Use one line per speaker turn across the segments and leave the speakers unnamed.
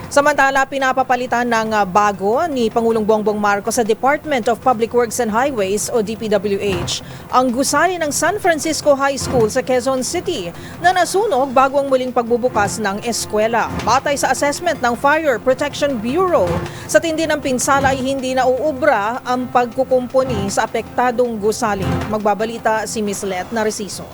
Samantala, pinapapalitan ng bago ni Pangulong Bongbong Marcos sa Department of Public Works and Highways o DPWH ang gusali ng San Francisco High School sa Quezon City na nasunog bago ang muling pagbubukas ng eskwela. Batay sa assessment ng Fire Protection Bureau, sa tindi ng pinsala ay hindi nauubra ang pagkukumpuni sa apektadong gusali. Magbabalita si Ms. Let Narciso.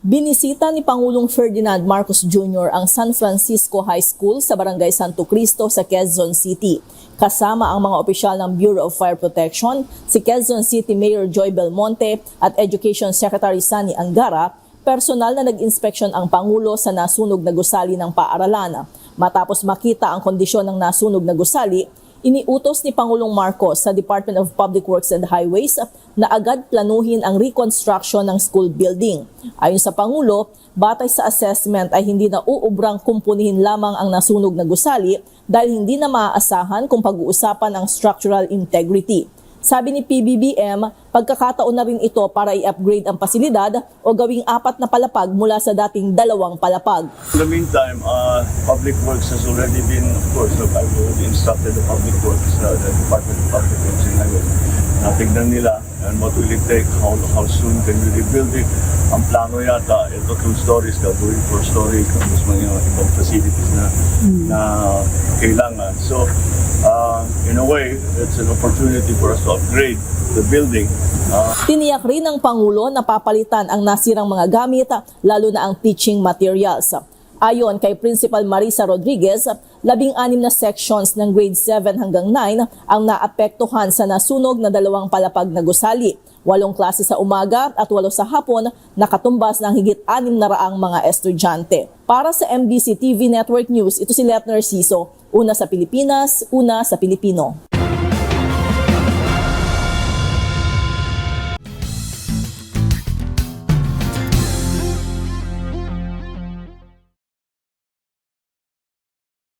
Binisita ni Pangulong Ferdinand Marcos Jr. ang San Francisco High School sa Barangay Santo Cristo sa Quezon City. Kasama ang mga opisyal ng Bureau of Fire Protection, si Quezon City Mayor Joy Belmonte at Education Secretary Sunny Angara, personal na nag-inspeksyon ang Pangulo sa nasunog na gusali ng paaralan. Matapos makita ang kondisyon ng nasunog na gusali, iniutos ni Pangulong Marcos sa Department of Public Works and Highways na agad planuhin ang reconstruction ng school building. Ayon sa Pangulo, batay sa assessment ay hindi na uubrang kumpunihin lamang ang nasunog na gusali dahil hindi na maaasahan kung pag-uusapan ang structural integrity. Sabi ni PBBM, pagkakataon na rin ito para i-upgrade ang pasilidad o gawing 4 na palapag mula sa dating 2 palapag.
In the meantime, Public Works has already been, of course, I've already instructed the Public Works, the Department of Public Works and Highways. Tignan nila and what will it take, how soon can we rebuild it. Ang plano yata, ito 2 stories, gagawin 4 stories, tapos mga ibang facilities na kailangan. So, in a way, it's an opportunity for us to upgrade the building.
Tiniyak rin ng Pangulo na papalitan ang nasirang mga gamit, lalo na ang teaching materials. Ayon kay Principal Marisa Rodriguez, 16 na sections ng grade 7 hanggang 9 ang naapektuhan sa nasunog na 2 palapag na gusali. 8 klase sa umaga at 8 sa hapon, nakatumbas ng higit 600 mga estudyante. Para sa MBC TV Network News, ito si Let Narciso. Una sa Pilipinas, una sa Pilipino.